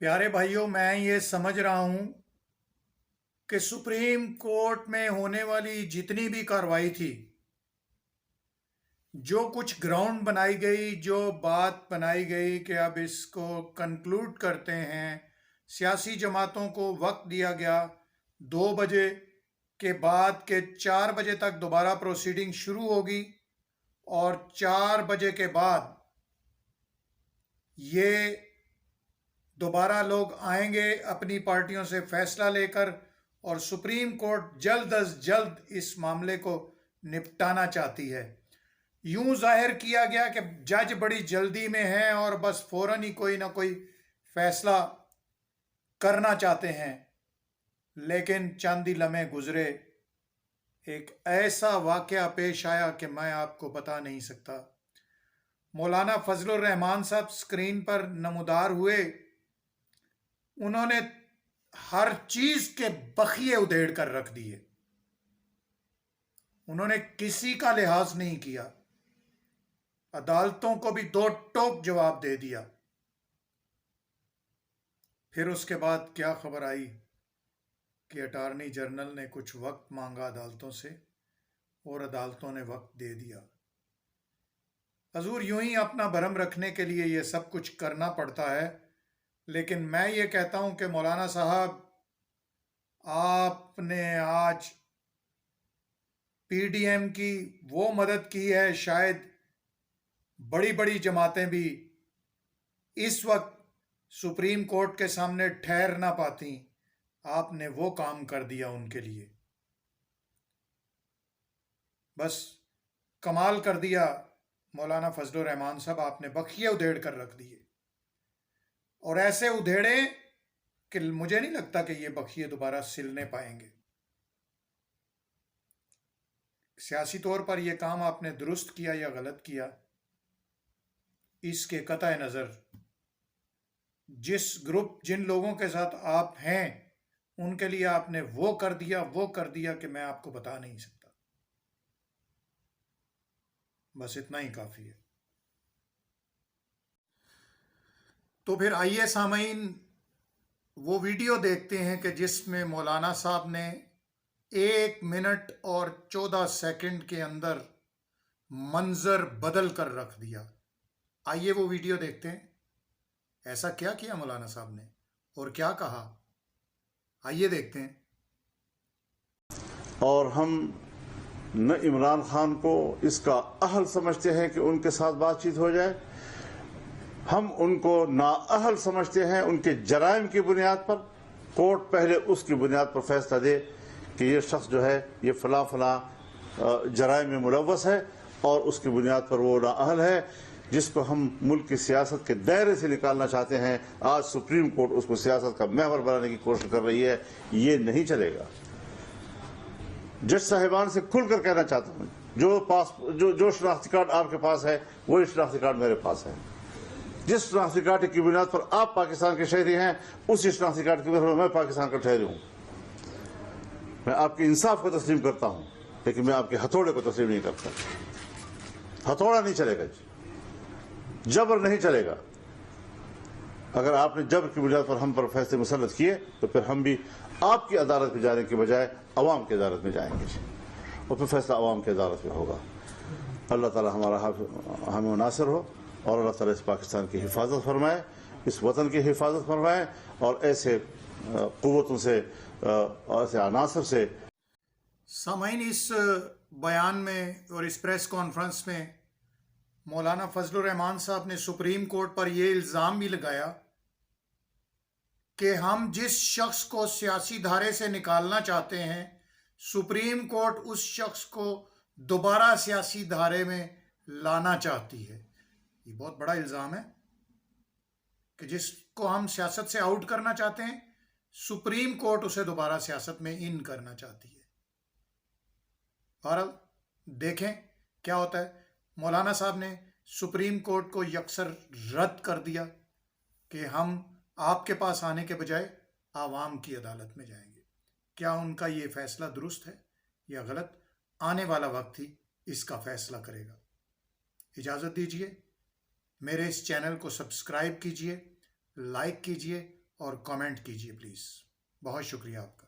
प्यारे भाइयों, मैं ये समझ रहा हूँ कि सुप्रीम कोर्ट में होने वाली जितनी भी कार्रवाई थी, जो कुछ ग्राउंड बनाई गई, जो बात बनाई गई कि अब इसको कंक्लूड करते हैं, सियासी जमातों को वक्त दिया गया 2 बजे के बाद के 4 बजे तक दोबारा प्रोसीडिंग शुरू होगी और 4 बजे के बाद ये दोबारा लोग आएंगे अपनी पार्टियों से फैसला लेकर और सुप्रीम कोर्ट जल्द अज जल्द इस मामले को निपटाना चाहती है। यूं जाहिर किया गया कि जज बड़ी जल्दी में है और बस फौरन ही कोई ना कोई फैसला करना चाहते हैं, लेकिन चंद ही लम्हे गुजरे, एक ऐसा वाकया पेश आया कि मैं आपको बता नहीं सकता। मौलाना फजलुर रहमान साहब स्क्रीन पर नमूदार हुए। उन्होंने हर चीज के बखिए उधेड़ कर रख दिए। उन्होंने किसी का लिहाज नहीं किया, अदालतों को भी दो टोक जवाब दे दिया। फिर उसके बाद क्या खबर आई कि अटॉर्नी जनरल ने कुछ वक्त मांगा अदालतों से और अदालतों ने वक्त दे दिया। हजूर, यूं ही अपना भरम रखने के लिए ये सब कुछ करना पड़ता है, लेकिन मैं ये कहता हूं कि मौलाना साहब, आपने आज पीडीएम की वो मदद की है, शायद बड़ी बड़ी जमातें भी इस वक्त सुप्रीम कोर्ट के सामने ठहर ना पाती। आपने वो काम कर दिया उनके लिए, बस कमाल कर दिया। मौलाना फजलुर रहमान साहब, आपने बखिए उधेड़ कर रख दिए और ऐसे उधेड़े कि मुझे नहीं लगता कि ये बखिए दोबारा सिलने पाएंगे। सियासी तौर पर यह काम आपने दुरुस्त किया या गलत किया, इसके कतई नज़र जिन लोगों के साथ आप हैं, उनके लिए आपने वो कर दिया कि मैं आपको बता नहीं सकता। बस इतना ही काफ़ी है। तो फिर आइए सामीन, वो वीडियो देखते हैं कि जिसमें मौलाना साहब ने 1 मिनट और 14 सेकंड के अंदर मंजर बदल कर रख दिया। आइए वो वीडियो देखते हैं। ऐसा क्या किया मौलाना साहब ने और क्या कहा, आइए देखते हैं। और हम न इमरान खान को इसका अहल समझते हैं कि उनके साथ बातचीत हो जाए, हम उनको नाअहल समझते हैं उनके जराइम की बुनियाद पर। कोर्ट पहले उसकी बुनियाद पर फैसला दे कि ये शख्स जो है ये फला फला जराइम में मुलव्वस है और उसकी बुनियाद पर वो नाअहल है, जिसको हम मुल्क की सियासत के दायरे से निकालना चाहते हैं। आज सुप्रीम कोर्ट उसको सियासत का महवर बनाने की कोशिश कर रही है। ये नहीं चलेगा। जज साहिबान से खुलकर कहना चाहता हूँ, जो शनाख्ती कार्ड आपके पास है वही शनाख्ती कार्ड मेरे पास है। जिस शनाख्ती कार्ड की बुनियाद पर आप पाकिस्तान के शहरी हैं, उसी शनाख्ती कार्ड की बुनियाद पर मैं पाकिस्तान का ठहरी हूँ। मैं आपके इंसाफ को तस्लीम करता हूँ, लेकिन मैं आपके हथौड़े को तस्लीम नहीं करता। हथौड़ा नहीं चलेगा, जबर नहीं चलेगा। अगर आपने जबर की बुनियाद पर हम पर फैसले मुसल्लत किए तो फिर हम भी आपकी अदालत में जाने के बजाय अवाम की अदालत में जाएंगे और फिर फैसला अवाम की अदालत में होगा। अल्लाह ताला हमारा हमें नासिर हो और अल्लाह ताला इस पाकिस्तान की हिफाजत फरमाए, इस वतन की हिफाजत फरमाए और ऐसे कुव्वतों से, ऐसे अनासर से। सामीन, इस बयान में और इस प्रेस कॉन्फ्रेंस में मौलाना फजलुर रहमान साहब ने सुप्रीम कोर्ट पर यह इल्ज़ाम भी लगाया कि हम जिस शख्स को सियासी धारे से निकालना चाहते हैं, सुप्रीम कोर्ट उस शख्स को दोबारा सियासी धारे में लाना चाहती है। ये बहुत बड़ा इल्ज़ाम है कि जिसको हम सियासत से आउट करना चाहते हैं, सुप्रीम कोर्ट उसे दोबारा सियासत में इन करना चाहती है। बहरहाल देखें क्या होता है। मौलाना साहब ने सुप्रीम कोर्ट को यकसर रद्द कर दिया कि हम आपके पास आने के बजाय आवाम की अदालत में जाएंगे। क्या उनका ये फैसला दुरुस्त है या गलत, आने वाला वक्त ही इसका फैसला करेगा। इजाज़त दीजिए, मेरे इस चैनल को सब्सक्राइब कीजिए, लाइक कीजिए اور کامنٹ کیجیے پلیز. بہت شکریہ آپ کا.